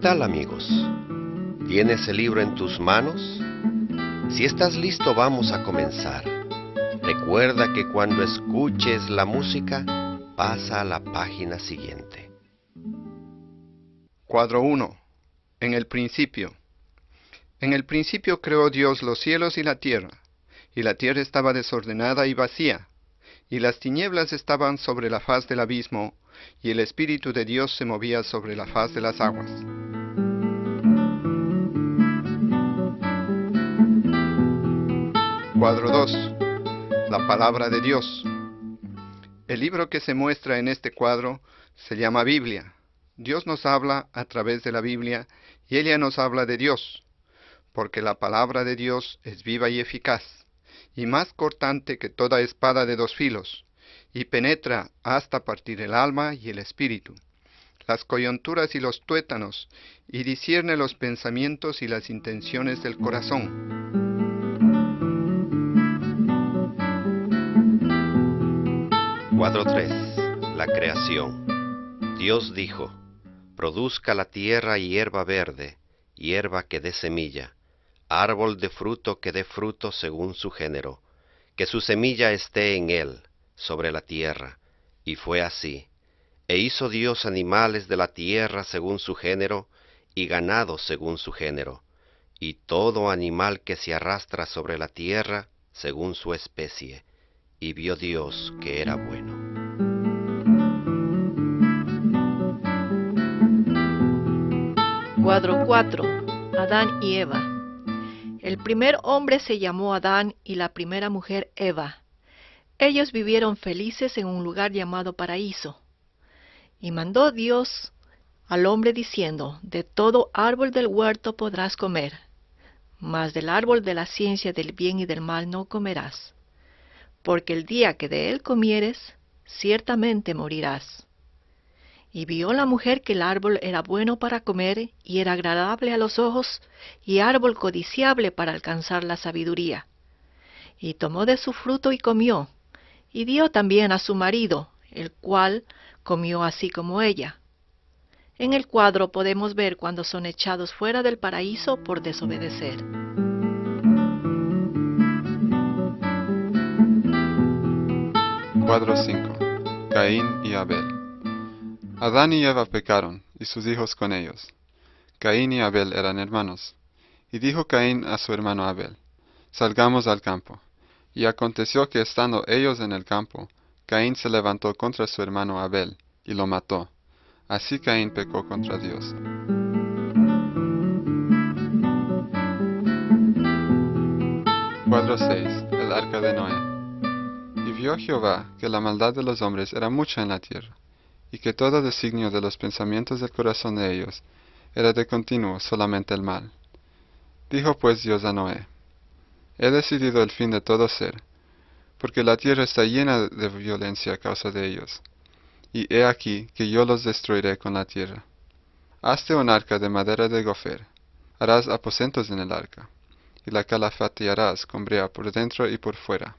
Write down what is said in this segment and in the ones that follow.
tal, amigos? ¿Tienes el libro en tus manos? Si estás listo, vamos a comenzar. Recuerda que cuando escuches la música, pasa a la página siguiente. Cuadro 1. En el principio. En el principio creó Dios los cielos y la tierra estaba desordenada y vacía, y las tinieblas estaban sobre la faz del abismo, y el Espíritu de Dios se movía sobre la faz de las aguas. Cuadro 2. La palabra de Dios. El libro que se muestra en este cuadro se llama Biblia. Dios nos habla a través de la Biblia y ella nos habla de Dios, porque la palabra de Dios es viva y eficaz, y más cortante que toda espada de dos filos, y penetra hasta partir el alma y el espíritu, las coyunturas y los tuétanos, y discierne los pensamientos y las intenciones del corazón. Cuadro 3. La creación. Dios dijo: produzca la tierra hierba verde, hierba que dé semilla, árbol de fruto que dé fruto según su género, que su semilla esté en él, sobre la tierra. Y fue así. E hizo Dios animales de la tierra según su género, y ganado según su género, y todo animal que se arrastra sobre la tierra según su especie. Y vio Dios que era bueno. Cuadro 4. Adán y Eva. El primer hombre se llamó Adán y la primera mujer Eva. Ellos vivieron felices en un lugar llamado paraíso. Y mandó Dios al hombre diciendo: de todo árbol del huerto podrás comer, mas del árbol de la ciencia del bien y del mal no comerás, porque el día que de él comieres, ciertamente morirás. Y vio la mujer que el árbol era bueno para comer, y era agradable a los ojos, y árbol codiciable para alcanzar la sabiduría. Y tomó de su fruto y comió, y dio también a su marido, el cual comió así como ella. En el cuadro podemos ver cuando son echados fuera del paraíso por desobedecer. Cuadro 5. Caín y Abel. Adán y Eva pecaron, y sus hijos con ellos. Caín y Abel eran hermanos. Y dijo Caín a su hermano Abel: salgamos al campo. Y aconteció que estando ellos en el campo, Caín se levantó contra su hermano Abel, y lo mató. Así Caín pecó contra Dios. Cuadro 6. El arca de Noé. Y vio Jehová que la maldad de los hombres era mucha en la tierra, y que todo designio de los pensamientos del corazón de ellos era de continuo solamente el mal. Dijo pues Dios a Noé: he decidido el fin de todo ser, porque la tierra está llena de violencia a causa de ellos, y he aquí que yo los destruiré con la tierra. Hazte un arca de madera de gofer, harás aposentos en el arca, y la calafatearás con brea por dentro y por fuera.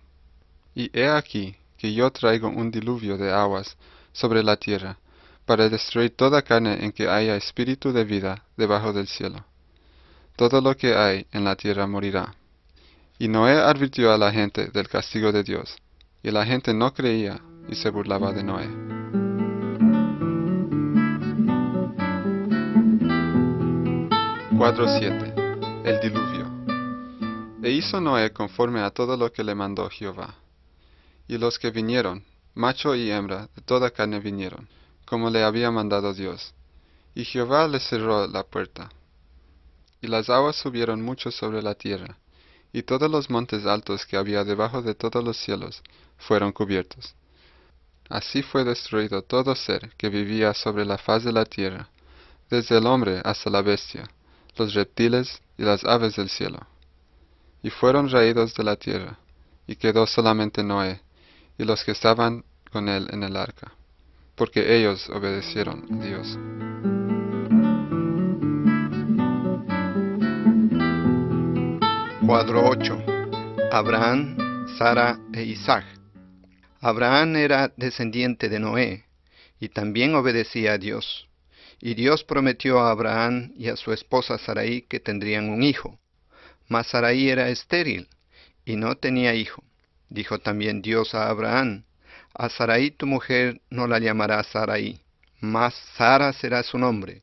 Y he aquí que yo traigo un diluvio de aguas sobre la tierra, para destruir toda carne en que haya espíritu de vida debajo del cielo. Todo lo que hay en la tierra morirá. Y Noé advirtió a la gente del castigo de Dios, y la gente no creía y se burlaba de Noé. Cuadro 7. El diluvio. E hizo Noé conforme a todo lo que le mandó Jehová. Y los que vinieron, macho y hembra, de toda carne vinieron, como le había mandado Dios. Y Jehová le cerró la puerta. Y las aguas subieron mucho sobre la tierra, y todos los montes altos que había debajo de todos los cielos fueron cubiertos. Así fue destruido todo ser que vivía sobre la faz de la tierra, desde el hombre hasta la bestia, los reptiles y las aves del cielo. Y fueron raídos de la tierra, y quedó solamente Noé, y los que estaban con él en el arca, porque ellos obedecieron a Dios. Cuadro 8. Abraham, Sara e Isaac. Abraham era descendiente de Noé, y también obedecía a Dios. Y Dios prometió a Abraham y a su esposa Sarai que tendrían un hijo. Mas Sarai era estéril y no tenía hijo. Dijo también Dios a Abraham: a Sarai tu mujer no la llamarás Sarai, mas Sara será su nombre.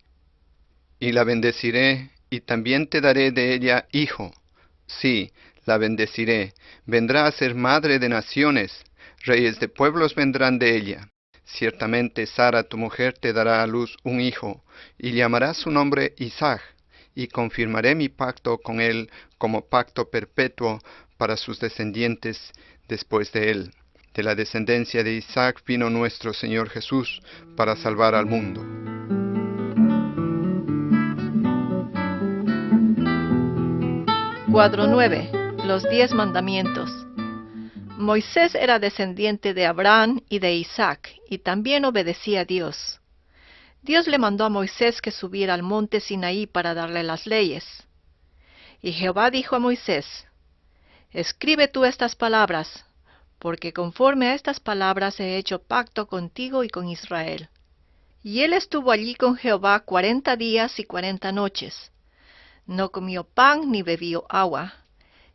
Y la bendeciré, y también te daré de ella hijo. Sí, la bendeciré. Vendrá a ser madre de naciones. Reyes de pueblos vendrán de ella. Ciertamente Sara tu mujer te dará a luz un hijo, y llamarás su nombre Isaac, y confirmaré mi pacto con él como pacto perpetuo para sus descendientes después de él. De la descendencia de Isaac vino nuestro Señor Jesús para salvar al mundo. Cuadro 9. Los 10 mandamientos. Moisés era descendiente de Abraham y de Isaac, y también obedecía a Dios. Dios le mandó a Moisés que subiera al monte Sinaí para darle las leyes. Y Jehová dijo a Moisés: escribe tú estas palabras, porque conforme a estas palabras he hecho pacto contigo y con Israel. Y él estuvo allí con Jehová 40 días y 40 noches. No comió pan ni bebió agua,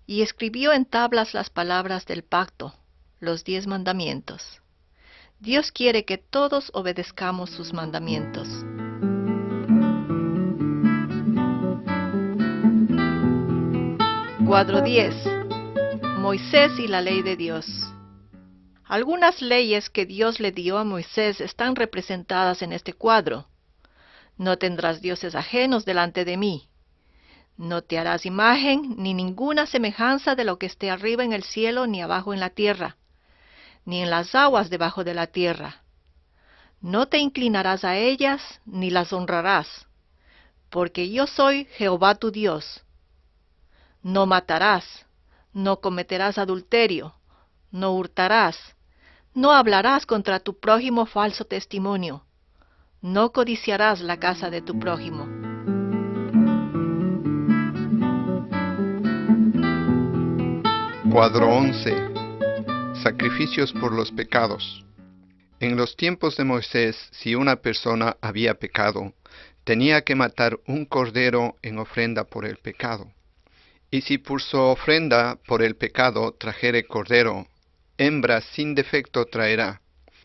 y escribió en tablas las palabras del pacto, los 10 mandamientos. Dios quiere que todos obedezcamos sus mandamientos. Cuadro 10. Moisés y la ley de Dios. Algunas leyes que Dios le dio a Moisés están representadas en este cuadro. No tendrás dioses ajenos delante de mí. No te harás imagen ni ninguna semejanza de lo que esté arriba en el cielo, ni abajo en la tierra, ni en las aguas debajo de la tierra. No te inclinarás a ellas, ni las honrarás, porque yo soy Jehová tu Dios. No matarás, no cometerás adulterio, no hurtarás, no hablarás contra tu prójimo falso testimonio, no codiciarás la casa de tu prójimo. Cuadro 11. Sacrificios por los pecados. En los tiempos de Moisés, si una persona había pecado, tenía que matar un cordero en ofrenda por el pecado. Y si por su ofrenda por el pecado trajere cordero, hembra sin defecto traerá,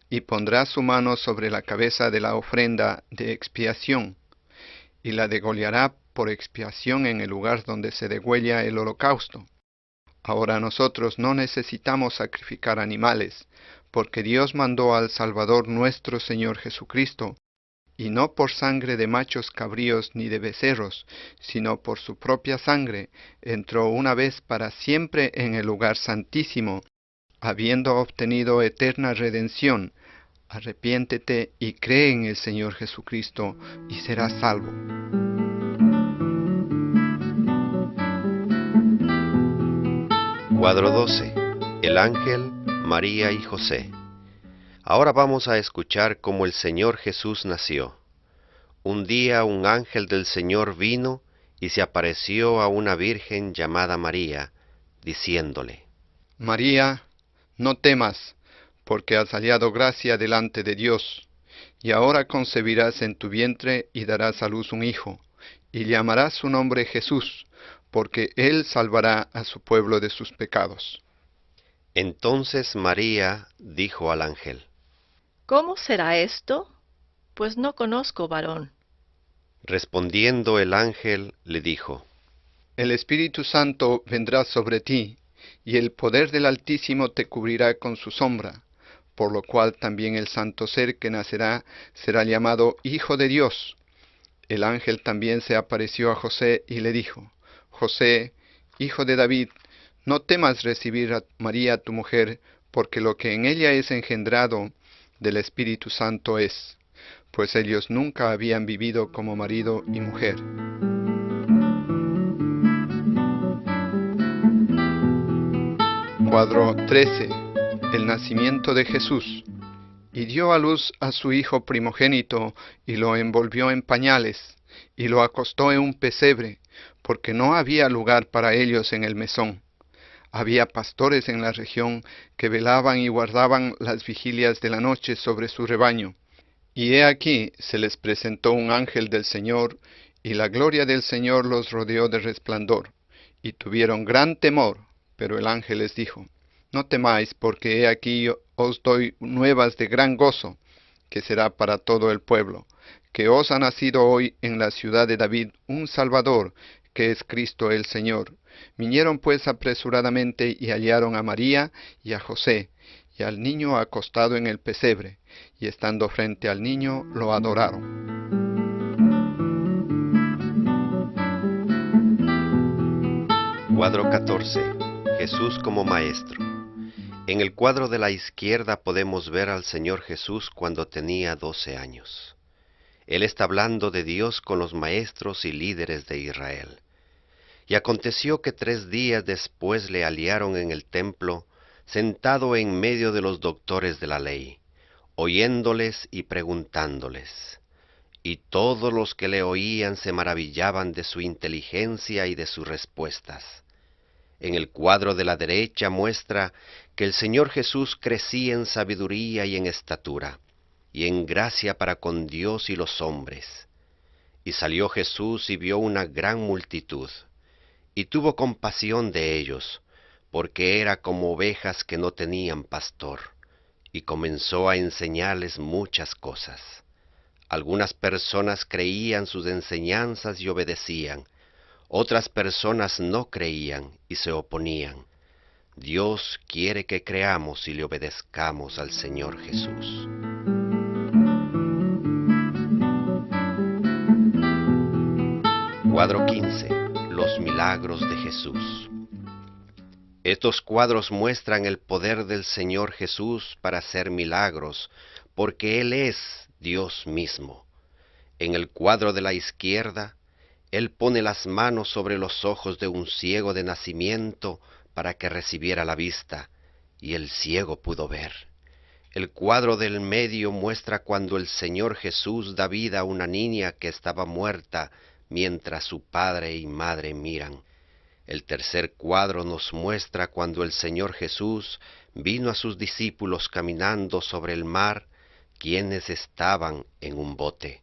y pondrá su mano sobre la cabeza de la ofrenda de expiación, y la degollará por expiación en el lugar donde se degüella el holocausto. Ahora nosotros no necesitamos sacrificar animales, porque Dios mandó al Salvador nuestro Señor Jesucristo, y no por sangre de machos cabríos ni de becerros, sino por su propia sangre, entró una vez para siempre en el lugar santísimo, habiendo obtenido eterna redención. Arrepiéntete y cree en el Señor Jesucristo, y serás salvo. Cuadro 12. El ángel, María y José. Ahora vamos a escuchar cómo el Señor Jesús nació. Un día un ángel del Señor vino y se apareció a una virgen llamada María, diciéndole: María, no temas, porque has hallado gracia delante de Dios, y ahora concebirás en tu vientre y darás a luz un hijo, y llamarás su nombre Jesús, porque él salvará a su pueblo de sus pecados. Entonces María dijo al ángel: ¿Cómo será esto? Pues no conozco varón. Respondiendo el ángel le dijo: El Espíritu Santo vendrá sobre ti, y el poder del Altísimo te cubrirá con su sombra, por lo cual también el santo ser que nacerá será llamado Hijo de Dios. El ángel también se apareció a José y le dijo: José, hijo de David, no temas recibir a María tu mujer, porque lo que en ella es engendrado del Espíritu Santo es, pues ellos nunca habían vivido como marido y mujer. Cuadro 13. El nacimiento de Jesús. Y dio a luz a su hijo primogénito, y lo envolvió en pañales, y lo acostó en un pesebre, porque no había lugar para ellos en el mesón. Había pastores en la región que velaban y guardaban las vigilias de la noche sobre su rebaño. Y he aquí se les presentó un ángel del Señor, y la gloria del Señor los rodeó de resplandor, y tuvieron gran temor. Pero el ángel les dijo: No temáis, porque he aquí os doy nuevas de gran gozo, que será para todo el pueblo, que os ha nacido hoy en la ciudad de David un Salvador, que es Cristo el Señor. Vinieron pues apresuradamente y hallaron a María y a José, y al niño acostado en el pesebre, y estando frente al niño lo adoraron. Cuadro 14. Jesús como Maestro. En el cuadro de la izquierda podemos ver al Señor Jesús cuando tenía 12 años. Él está hablando de Dios con los maestros y líderes de Israel. Y aconteció que 3 días después le hallaron en el templo, sentado en medio de los doctores de la ley, oyéndoles y preguntándoles. Y todos los que le oían se maravillaban de su inteligencia y de sus respuestas. En el cuadro de la derecha muestra que el Señor Jesús crecía en sabiduría y en estatura, y en gracia para con Dios y los hombres. Y salió Jesús y vio una gran multitud, y tuvo compasión de ellos, porque era como ovejas que no tenían pastor, y comenzó a enseñarles muchas cosas. Algunas personas creían sus enseñanzas y obedecían, otras personas no creían y se oponían. Dios quiere que creamos y le obedezcamos al Señor Jesús. Cuadro 15. Los milagros de Jesús. Estos cuadros muestran el poder del Señor Jesús para hacer milagros, porque Él es Dios mismo. En el cuadro de la izquierda, Él pone las manos sobre los ojos de un ciego de nacimiento para que recibiera la vista, y el ciego pudo ver. El cuadro del medio muestra cuando el Señor Jesús da vida a una niña que estaba muerta mientras su padre y madre miran. El tercer cuadro nos muestra cuando el Señor Jesús vino a sus discípulos caminando sobre el mar, quienes estaban en un bote.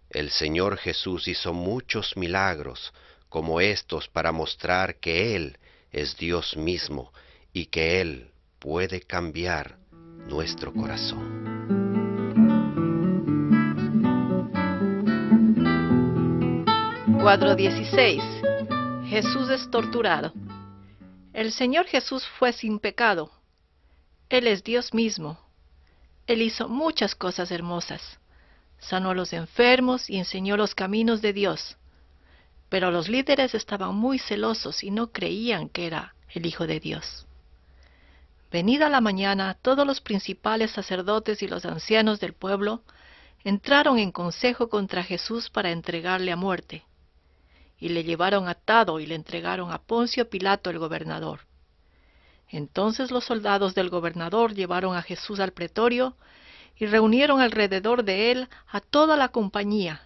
El Señor Jesús hizo muchos milagros como estos para mostrar que Él es Dios mismo y que Él puede cambiar nuestro corazón. Cuadro 16. Jesús es torturado. El Señor Jesús fue sin pecado. Él es Dios mismo. Él hizo muchas cosas hermosas. Sanó a los enfermos y enseñó los caminos de Dios. Pero los líderes estaban muy celosos y no creían que era el Hijo de Dios. Venida la mañana, todos los principales sacerdotes y los ancianos del pueblo entraron en consejo contra Jesús para entregarle a muerte. Y le llevaron atado y le entregaron a Poncio Pilato el gobernador. Entonces los soldados del gobernador llevaron a Jesús al pretorio y reunieron alrededor de él a toda la compañía,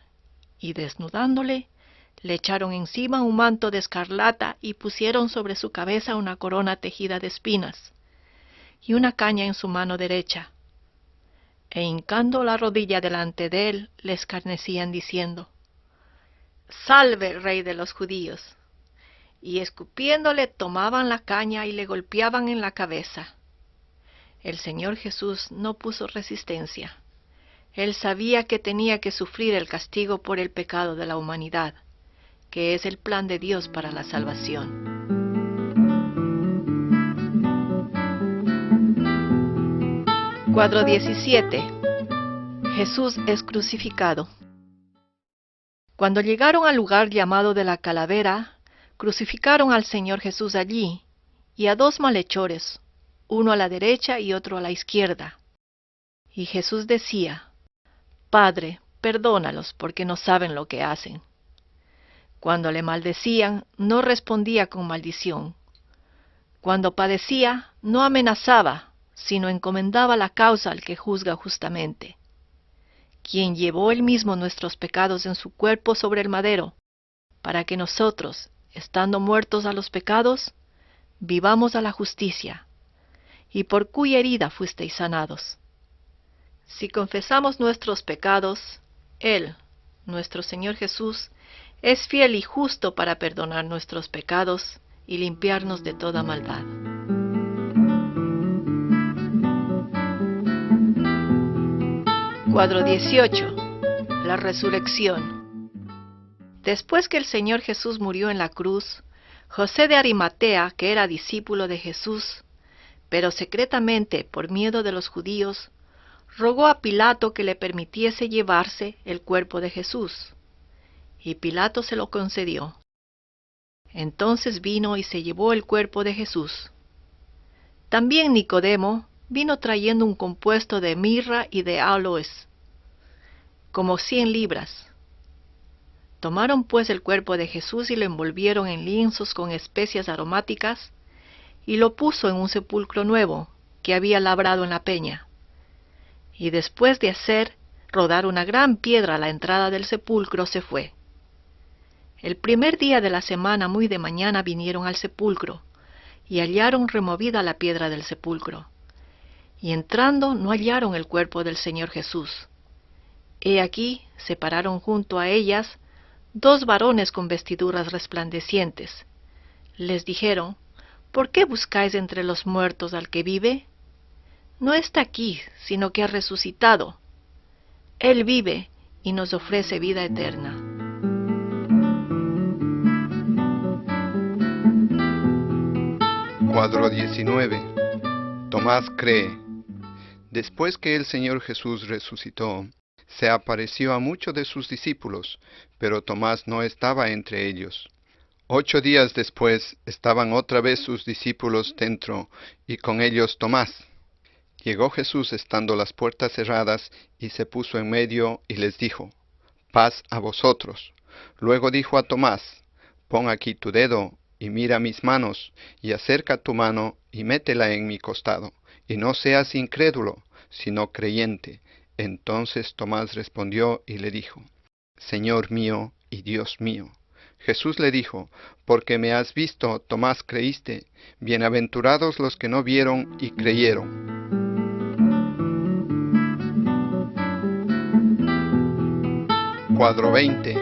y desnudándole, le echaron encima un manto de escarlata y pusieron sobre su cabeza una corona tejida de espinas, y una caña en su mano derecha. E hincando la rodilla delante de él, le escarnecían diciendo: «Salve, Rey de los judíos». Y escupiéndole tomaban la caña y le golpeaban en la cabeza. El Señor Jesús no puso resistencia. Él sabía que tenía que sufrir el castigo por el pecado de la humanidad, que es el plan de Dios para la salvación. Cuadro 17. Jesús es crucificado. Cuando llegaron al lugar llamado de la Calavera, crucificaron al Señor Jesús allí, y a 2 malhechores, uno a la derecha y otro a la izquierda. Y Jesús decía: «Padre, perdónalos, porque no saben lo que hacen». Cuando le maldecían, no respondía con maldición. Cuando padecía, no amenazaba, sino encomendaba la causa al que juzga justamente, quien llevó él mismo nuestros pecados en su cuerpo sobre el madero, para que nosotros, estando muertos a los pecados, vivamos a la justicia, y por cuya herida fuisteis sanados. Si confesamos nuestros pecados, Él, nuestro Señor Jesús, es fiel y justo para perdonar nuestros pecados y limpiarnos de toda maldad. Cuadro 18. La resurrección. Después que el Señor Jesús murió en la cruz, José de Arimatea, que era discípulo de Jesús, pero secretamente por miedo de los judíos, rogó a Pilato que le permitiese llevarse el cuerpo de Jesús, y Pilato se lo concedió. Entonces vino y se llevó el cuerpo de Jesús. También Nicodemo vino trayendo un compuesto de mirra y de áloes, como 100 libras. Tomaron pues el cuerpo de Jesús y lo envolvieron en lienzos con especias aromáticas, y lo puso en un sepulcro nuevo que había labrado en la peña. Y después de hacer rodar una gran piedra a la entrada del sepulcro, se fue. El primer día de la semana, muy de mañana, vinieron al sepulcro, y hallaron removida la piedra del sepulcro. Y entrando no hallaron el cuerpo del Señor Jesús. He aquí, se pararon junto a ellas 2 varones con vestiduras resplandecientes. Les dijeron: ¿Por qué buscáis entre los muertos al que vive? No está aquí, sino que ha resucitado. Él vive y nos ofrece vida eterna. Cuadro 19. Tomás cree. Después que el Señor Jesús resucitó, se apareció a muchos de sus discípulos, pero Tomás no estaba entre ellos. 8 días después estaban otra vez sus discípulos dentro, y con ellos Tomás. Llegó Jesús estando las puertas cerradas, y se puso en medio y les dijo: paz a vosotros. Luego dijo a Tomás: pon aquí tu dedo, y mira mis manos, y acerca tu mano, y métela en mi costado, y no seas incrédulo, sino creyente. Entonces Tomás respondió y le dijo: Señor mío y Dios mío. Jesús le dijo: porque me has visto, Tomás, creíste. Bienaventurados los que no vieron y creyeron. Cuadro 20.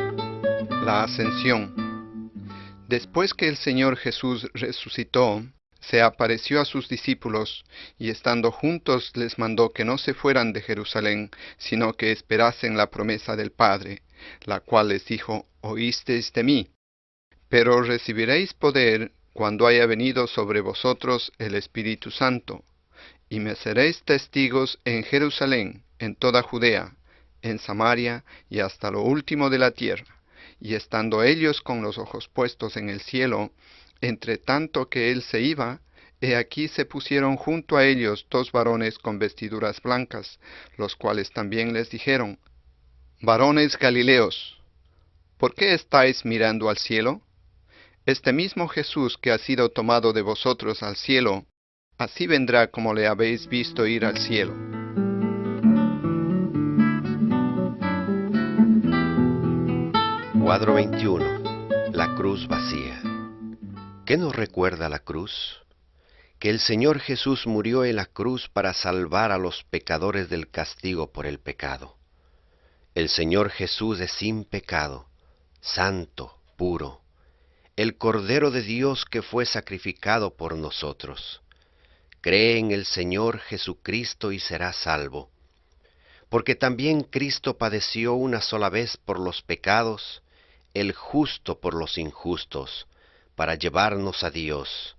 La ascensión. Después que el Señor Jesús resucitó, se apareció a sus discípulos, y estando juntos les mandó que no se fueran de Jerusalén, sino que esperasen la promesa del Padre, la cual les dijo: oísteis de mí. Pero recibiréis poder cuando haya venido sobre vosotros el Espíritu Santo, y me seréis testigos en Jerusalén, en toda Judea, en Samaria y hasta lo último de la tierra. Y estando ellos con los ojos puestos en el cielo, entre tanto que él se iba, he aquí se pusieron junto a ellos 2 varones con vestiduras blancas, los cuales también les dijeron: varones Galileos, ¿por qué estáis mirando al cielo? Este mismo Jesús que ha sido tomado de vosotros al cielo, así vendrá como le habéis visto ir al cielo. Cuadro 21. La cruz vacía. ¿Qué nos recuerda la cruz? Que el Señor Jesús murió en la cruz para salvar a los pecadores del castigo por el pecado. El Señor Jesús es sin pecado, santo, puro, el Cordero de Dios que fue sacrificado por nosotros. Cree en el Señor Jesucristo y serás salvo. Porque también Cristo padeció una sola vez por los pecados, el justo por los injustos, para llevarnos a Dios,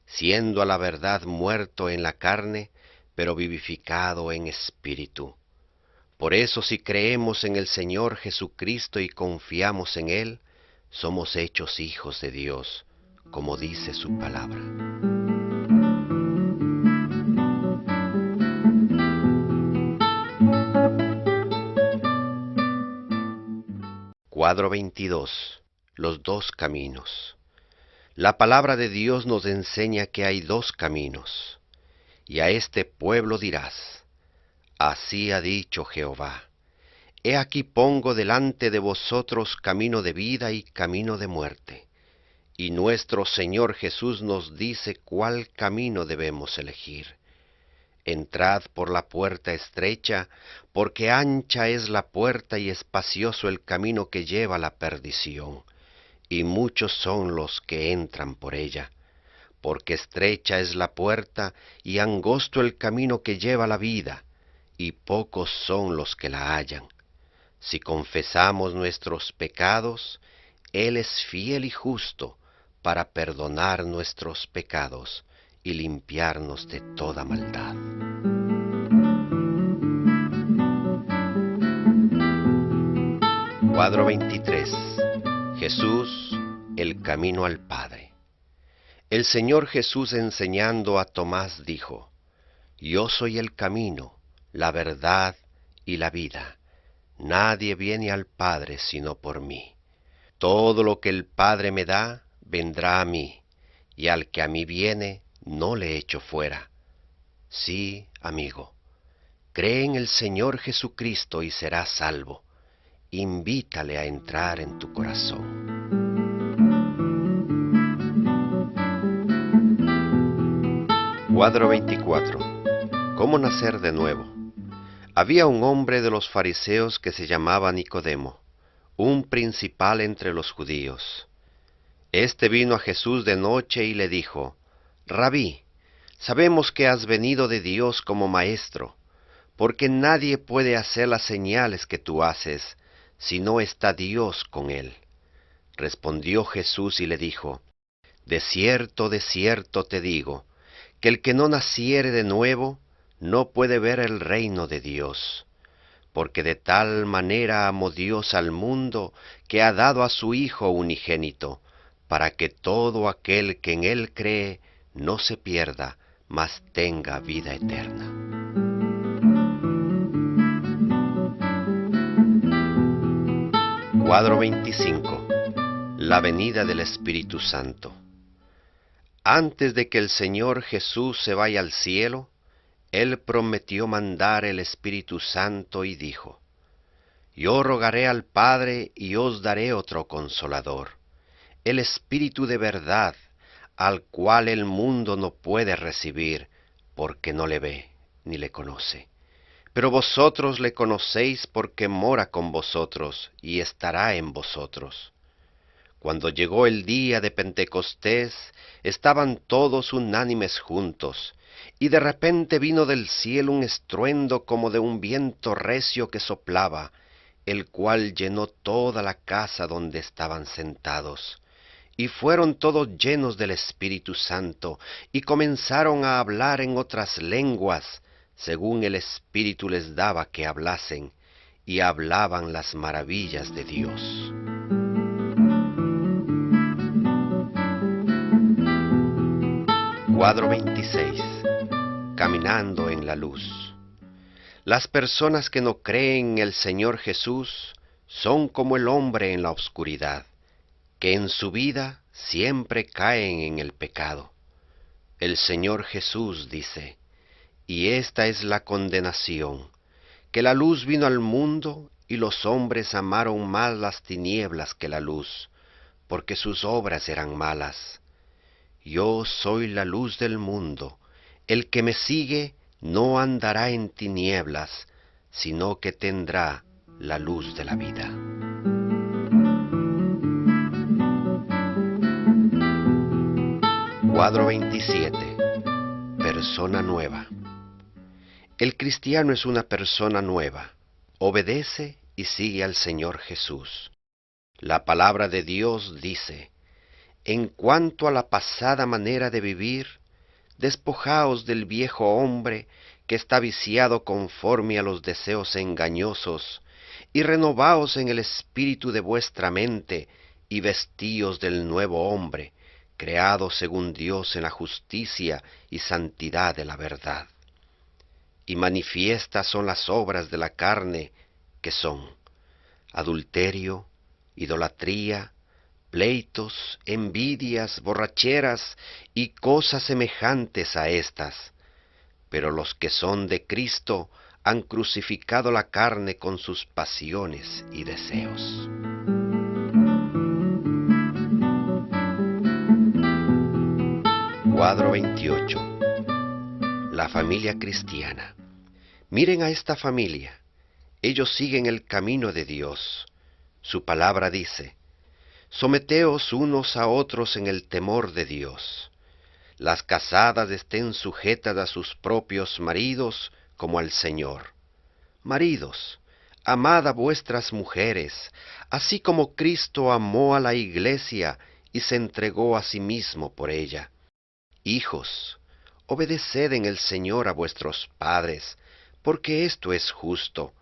siendo a la verdad muerto en la carne, pero vivificado en espíritu. Por eso, si creemos en el Señor Jesucristo y confiamos en Él, somos hechos hijos de Dios, como dice su palabra. Cuadro 22. Los 2 caminos. La palabra de Dios nos enseña que hay 2 caminos. Y a este pueblo dirás: así ha dicho Jehová: he aquí pongo delante de vosotros camino de vida y camino de muerte. Y nuestro Señor Jesús nos dice cuál camino debemos elegir. Entrad por la puerta estrecha, porque ancha es la puerta y espacioso el camino que lleva a la perdición, y muchos son los que entran por ella. Porque estrecha es la puerta y angosto el camino que lleva a la vida, y pocos son los que la hallan. Si confesamos nuestros pecados, Él es fiel y justo para perdonar nuestros pecados y limpiarnos de toda maldad. Cuadro 23. Jesús, el camino al Padre. El Señor Jesús enseñando a Tomás dijo: Yo soy el camino, la verdad y la vida. Nadie viene al Padre sino por mí. Todo lo que el Padre me da, vendrá a mí, y al que a mí viene, no le echo fuera. Sí, amigo, cree en el Señor Jesucristo y serás salvo. Invítale a entrar en tu corazón. Cuadro 24. ¿Cómo nacer de nuevo? Había un hombre de los fariseos que se llamaba Nicodemo, un principal entre los judíos. Este vino a Jesús de noche y le dijo: Rabí, sabemos que has venido de Dios como maestro, porque nadie puede hacer las señales que tú haces, si no está Dios con él. Respondió Jesús y le dijo: de cierto te digo, que el que no naciere de nuevo, no puede ver el reino de Dios. Porque de tal manera amó Dios al mundo, que ha dado a su Hijo unigénito, para que todo aquel que en él cree no se pierda, mas tenga vida eterna. Cuadro 25. La venida del Espíritu Santo. Antes de que el Señor Jesús se vaya al cielo, Él prometió mandar el Espíritu Santo y dijo: Yo rogaré al Padre y os daré otro Consolador, el Espíritu de verdad, al cual el mundo no puede recibir, porque no le ve ni le conoce. Pero vosotros le conocéis porque mora con vosotros y estará en vosotros. Cuando llegó el día de Pentecostés, estaban todos unánimes juntos, y de repente vino del cielo un estruendo como de un viento recio que soplaba, el cual llenó toda la casa donde estaban sentados. Y fueron todos llenos del Espíritu Santo, y comenzaron a hablar en otras lenguas, según el Espíritu les daba que hablasen, y hablaban las maravillas de Dios. Cuadro 26. Caminando en la luz. Las personas que no creen en el Señor Jesús son como el hombre en la oscuridad, que en su vida siempre caen en el pecado. El Señor Jesús dice: y esta es la condenación, que la luz vino al mundo y los hombres amaron más las tinieblas que la luz, porque sus obras eran malas. Yo soy la luz del mundo. El que me sigue no andará en tinieblas, sino que tendrá la luz de la vida. Cuadro 27. Persona nueva. El cristiano es una persona nueva. Obedece y sigue al Señor Jesús. La palabra de Dios dice: en cuanto a la pasada manera de vivir, despojaos del viejo hombre que está viciado conforme a los deseos engañosos, y renovaos en el espíritu de vuestra mente, y vestíos del nuevo hombre, creado según Dios en la justicia y santidad de la verdad. Y manifiestas son las obras de la carne, que son adulterio, idolatría, pleitos, envidias, borracheras y cosas semejantes a estas. Pero los que son de Cristo han crucificado la carne con sus pasiones y deseos. Cuadro 28. la familia cristiana. Miren a esta familia. Ellos siguen el camino de Dios. Su palabra dice: someteos unos a otros en el temor de Dios. Las casadas estén sujetas a sus propios maridos como al Señor. Maridos, amad a vuestras mujeres, así como Cristo amó a la iglesia y se entregó a sí mismo por ella. Hijos, obedeced en el Señor a vuestros padres, porque esto es justo,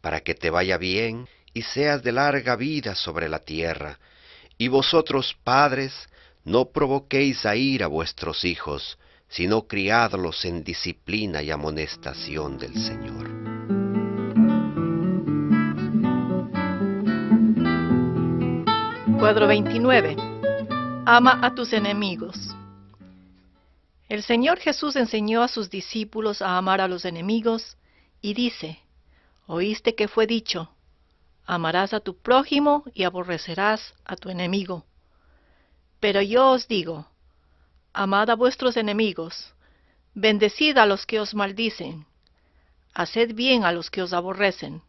para que te vaya bien y seas de larga vida sobre la tierra. Y vosotros, padres, no provoquéis a ira a vuestros hijos, sino criadlos en disciplina y amonestación del Señor. Cuadro 29. Ama a tus enemigos. El Señor Jesús enseñó a sus discípulos a amar a los enemigos y dice: oíste que fue dicho: amarás a tu prójimo y aborrecerás a tu enemigo. Pero yo os digo: amad a vuestros enemigos, bendecid a los que os maldicen, haced bien a los que os aborrecen,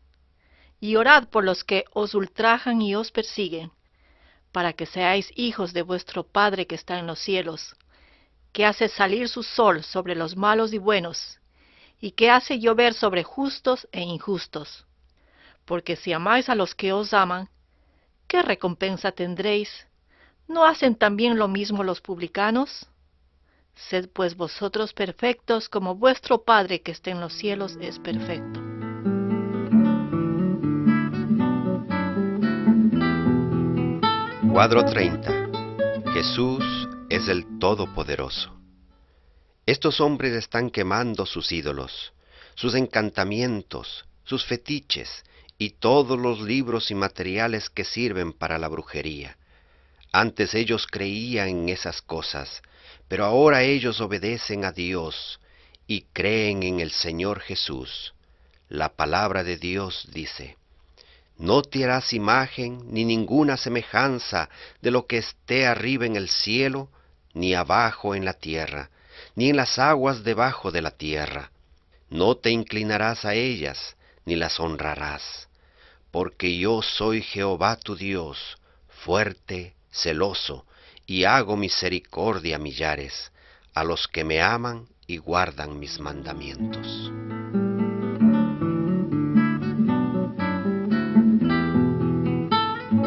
y orad por los que os ultrajan y os persiguen, para que seáis hijos de vuestro Padre que está en los cielos, que hace salir su sol sobre los malos y buenos, y que hace llover sobre justos e injustos. Porque si amáis a los que os aman, ¿qué recompensa tendréis? ¿No hacen también lo mismo los publicanos? Sed pues vosotros perfectos, como vuestro Padre que está en los cielos es perfecto. Cuadro 30. Jesús es el Todopoderoso. Estos hombres están quemando sus ídolos, sus encantamientos, sus fetiches y todos los libros y materiales que sirven para la brujería. Antes ellos creían en esas cosas, pero ahora ellos obedecen a Dios y creen en el Señor Jesús. La palabra de Dios dice: no te harás imagen ni ninguna semejanza de lo que esté arriba en el cielo, ni abajo en la tierra, ni en las aguas debajo de la tierra. No te inclinarás a ellas, ni las honrarás, porque yo soy Jehová tu Dios, fuerte, celoso, y hago misericordia a millares, a los que me aman y guardan mis mandamientos.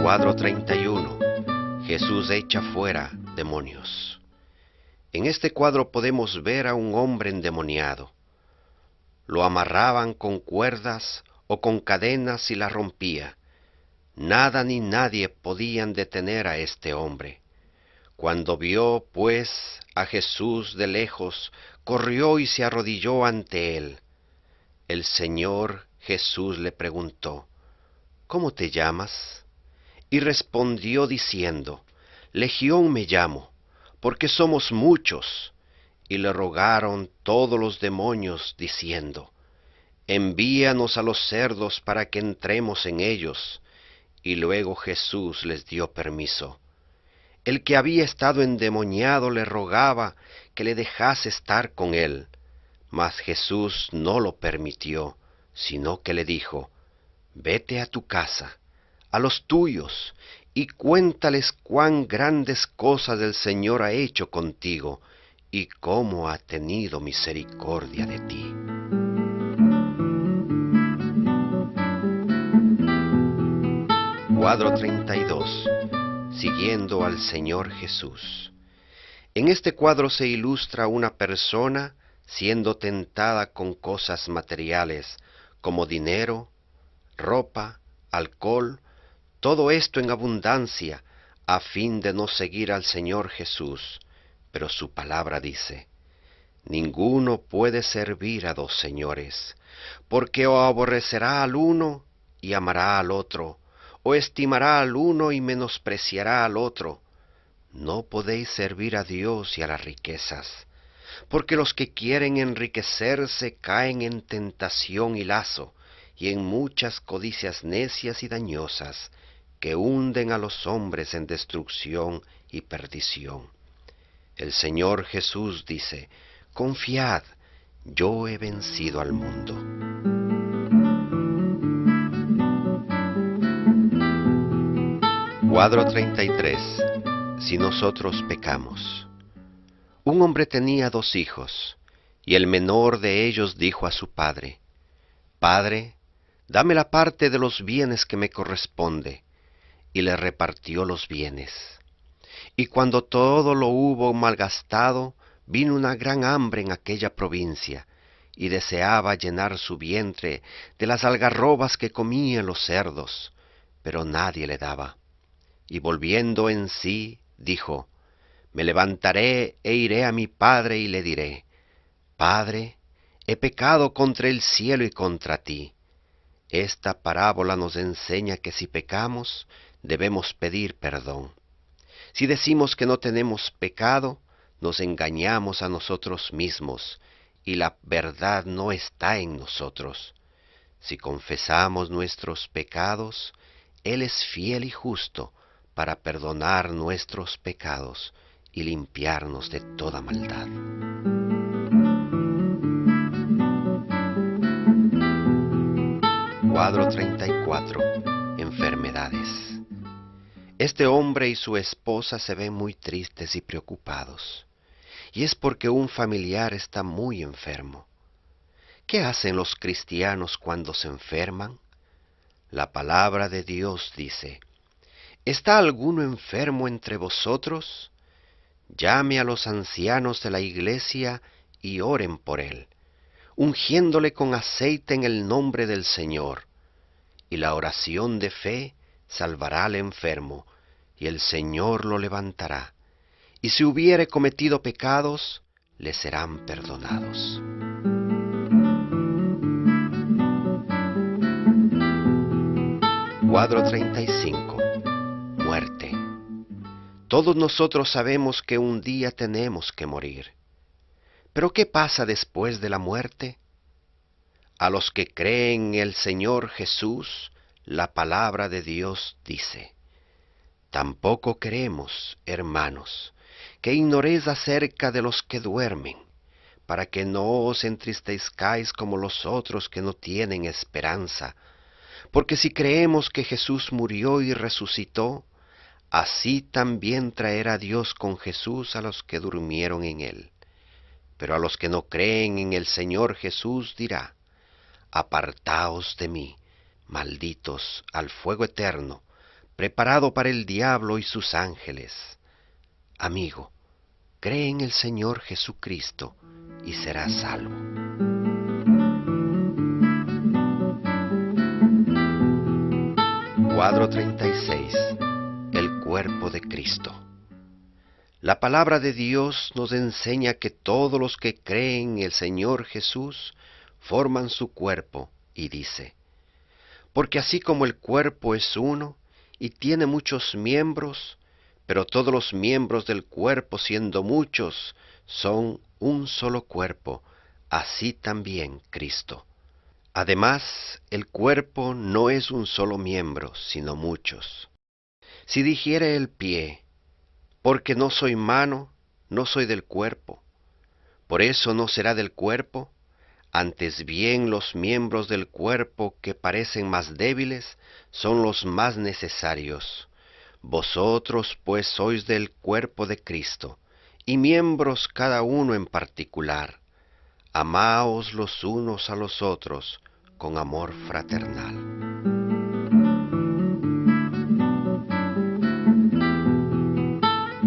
Cuadro 31. Jesús echa fuera demonios. En este cuadro podemos ver a un hombre endemoniado. Lo amarraban con cuerdas o con cadenas y la rompía. Nada ni nadie podían detener a este hombre. Cuando vio, pues, a Jesús de lejos, corrió y se arrodilló ante él. El Señor Jesús le preguntó: ¿cómo te llamas? Y respondió diciendo: Legión me llamo, porque somos muchos. Y le rogaron todos los demonios, diciendo: envíanos a los cerdos para que entremos en ellos. Y luego Jesús les dio permiso. El que había estado endemoniado le rogaba que le dejase estar con él, mas Jesús no lo permitió, sino que le dijo: vete a tu casa, a los tuyos, y cuéntales cuán grandes cosas el Señor ha hecho contigo, y cómo ha tenido misericordia de ti. Cuadro 32. Siguiendo al Señor Jesús. En este cuadro se ilustra una persona siendo tentada con cosas materiales, como dinero, ropa, alcohol, todo esto en abundancia, a fin de no seguir al Señor Jesús. Pero su palabra dice: ninguno puede servir a dos señores, porque o aborrecerá al uno y amará al otro, o estimará al uno y menospreciará al otro. No podéis servir a Dios y a las riquezas, porque los que quieren enriquecerse caen en tentación y lazo, y en muchas codicias necias y dañosas, que hunden a los hombres en destrucción y perdición. El Señor Jesús dice: confiad, yo he vencido al mundo. Cuadro 33. Si nosotros pecamos. Un hombre tenía 2 hijos, y el menor de ellos dijo a su padre: Padre, dame la parte de los bienes que me corresponde. Y le repartió los bienes. Y cuando todo lo hubo malgastado, vino una gran hambre en aquella provincia, y deseaba llenar su vientre de las algarrobas que comían los cerdos, pero nadie le daba. Y volviendo en sí, dijo: Me levantaré e iré a mi padre y le diré: Padre, he pecado contra el cielo y contra ti. Esta parábola nos enseña que si pecamos, debemos pedir perdón. Si decimos que no tenemos pecado, nos engañamos a nosotros mismos, y la verdad no está en nosotros. Si confesamos nuestros pecados, Él es fiel y justo para perdonar nuestros pecados y limpiarnos de toda maldad. Cuadro 34. Enfermedades. Este hombre y su esposa se ven muy tristes y preocupados, y es porque un familiar está muy enfermo. ¿Qué hacen los cristianos cuando se enferman? La palabra de Dios dice: ¿Está alguno enfermo entre vosotros? Llame a los ancianos de la iglesia y oren por él, ungiéndole con aceite en el nombre del Señor. Y la oración de fe salvará al enfermo, y el Señor lo levantará. Y si hubiere cometido pecados, le serán perdonados. Cuadro 35. Muerte. Todos nosotros sabemos que un día tenemos que morir. ¿Pero qué pasa después de la muerte? A los que creen en el Señor Jesús, la palabra de Dios dice: Tampoco queremos, hermanos, que ignoréis acerca de los que duermen, para que no os entristezcáis como los otros que no tienen esperanza. Porque si creemos que Jesús murió y resucitó, así también traerá Dios con Jesús a los que durmieron en él. Pero a los que no creen en el Señor Jesús dirá: Apartaos de mí, malditos, al fuego eterno, preparado para el diablo y sus ángeles. Amigo, cree en el Señor Jesucristo y serás salvo. Cuadro 36. El cuerpo de Cristo. La palabra de Dios nos enseña que todos los que creen en el Señor Jesús forman su cuerpo, y dice: Porque así como el cuerpo es uno y tiene muchos miembros, pero todos los miembros del cuerpo, siendo muchos, son un solo cuerpo, así también Cristo. Además, el cuerpo no es un solo miembro, sino muchos. Si dijere el pie: Porque no soy mano, no soy del cuerpo, por eso no será del cuerpo. Antes bien, los miembros del cuerpo que parecen más débiles son los más necesarios. Vosotros pues sois del cuerpo de Cristo, y miembros cada uno en particular. Amaos los unos a los otros con amor fraternal.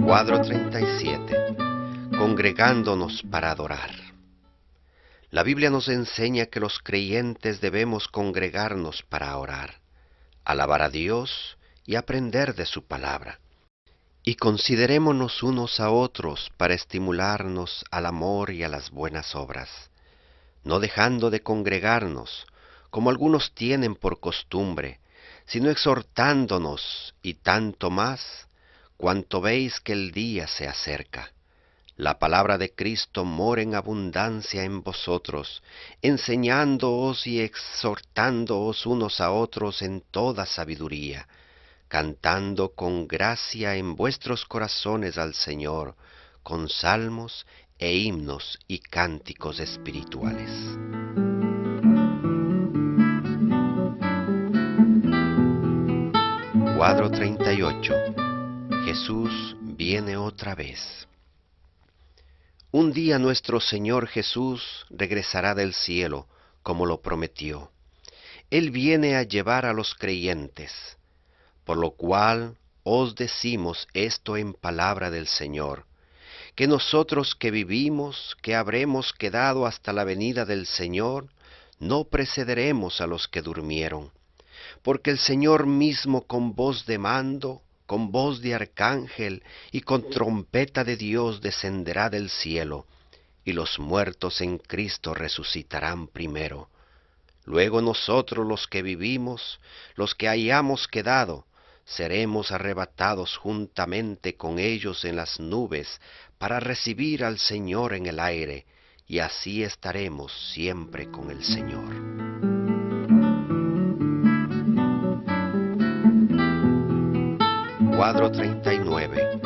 Cuadro 37. Congregándonos para adorar. La Biblia nos enseña que los creyentes debemos congregarnos para orar, alabar a Dios y aprender de su palabra. Y considerémonos unos a otros para estimularnos al amor y a las buenas obras, no dejando de congregarnos, como algunos tienen por costumbre, sino exhortándonos, y tanto más, cuanto veis que el día se acerca. La palabra de Cristo mora en abundancia en vosotros, enseñándoos y exhortándoos unos a otros en toda sabiduría, cantando con gracia en vuestros corazones al Señor, con salmos e himnos y cánticos espirituales. Cuadro 38. Jesús viene otra vez. Un día nuestro Señor Jesús regresará del cielo, como lo prometió. Él viene a llevar a los creyentes, por lo cual os decimos esto en palabra del Señor, que nosotros que vivimos, que habremos quedado hasta la venida del Señor, no precederemos a los que durmieron. Porque el Señor mismo con voz de mando, con voz de arcángel y con trompeta de Dios descenderá del cielo, y los muertos en Cristo resucitarán primero. Luego nosotros los que vivimos, los que hayamos quedado, seremos arrebatados juntamente con ellos en las nubes para recibir al Señor en el aire, y así estaremos siempre con el Señor. Cuadro 39.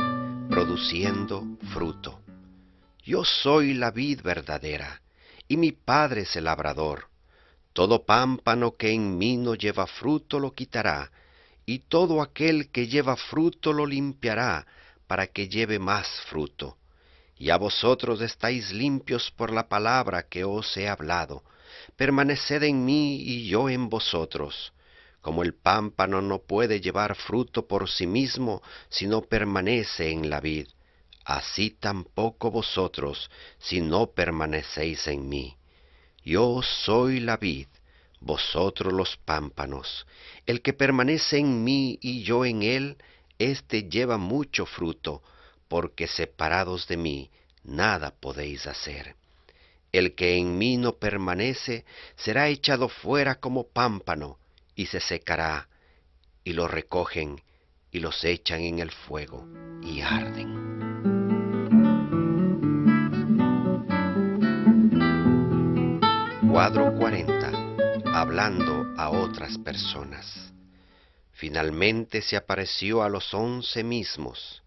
Produciendo fruto. Yo soy la vid verdadera, y mi Padre es el labrador. Todo pámpano que en mí no lleva fruto lo quitará, y todo aquel que lleva fruto lo limpiará, para que lleve más fruto. Ya vosotros estáis limpios por la palabra que os he hablado. Permaneced en mí y yo en vosotros. Como el pámpano no puede llevar fruto por sí mismo si no permanece en la vid, así tampoco vosotros si no permanecéis en mí. Yo soy la vid, vosotros los pámpanos. El que permanece en mí y yo en él, éste lleva mucho fruto, porque separados de mí nada podéis hacer. El que en mí no permanece será echado fuera como pámpano, y se secará, y lo recogen, y los echan en el fuego, y arden. Cuadro 40. Hablando a otras personas. Finalmente se apareció a los 11 mismos,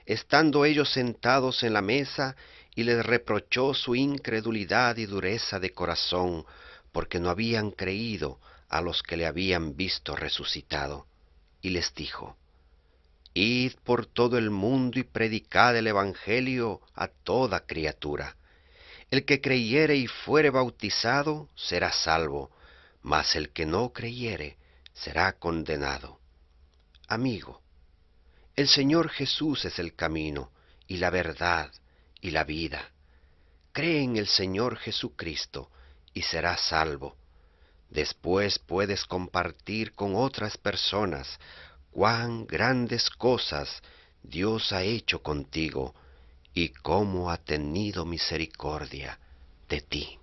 estando ellos sentados en la mesa, y les reprochó su incredulidad y dureza de corazón, porque no habían creído a los que le habían visto resucitado. Y les dijo: Id por todo el mundo y predicad el Evangelio a toda criatura. El que creyere y fuere bautizado será salvo, mas el que no creyere será condenado. Amigo, el Señor Jesús es el camino, y la verdad, y la vida. Cree en el Señor Jesucristo, y serás salvo. Después puedes compartir con otras personas cuán grandes cosas Dios ha hecho contigo, y cómo ha tenido misericordia de ti.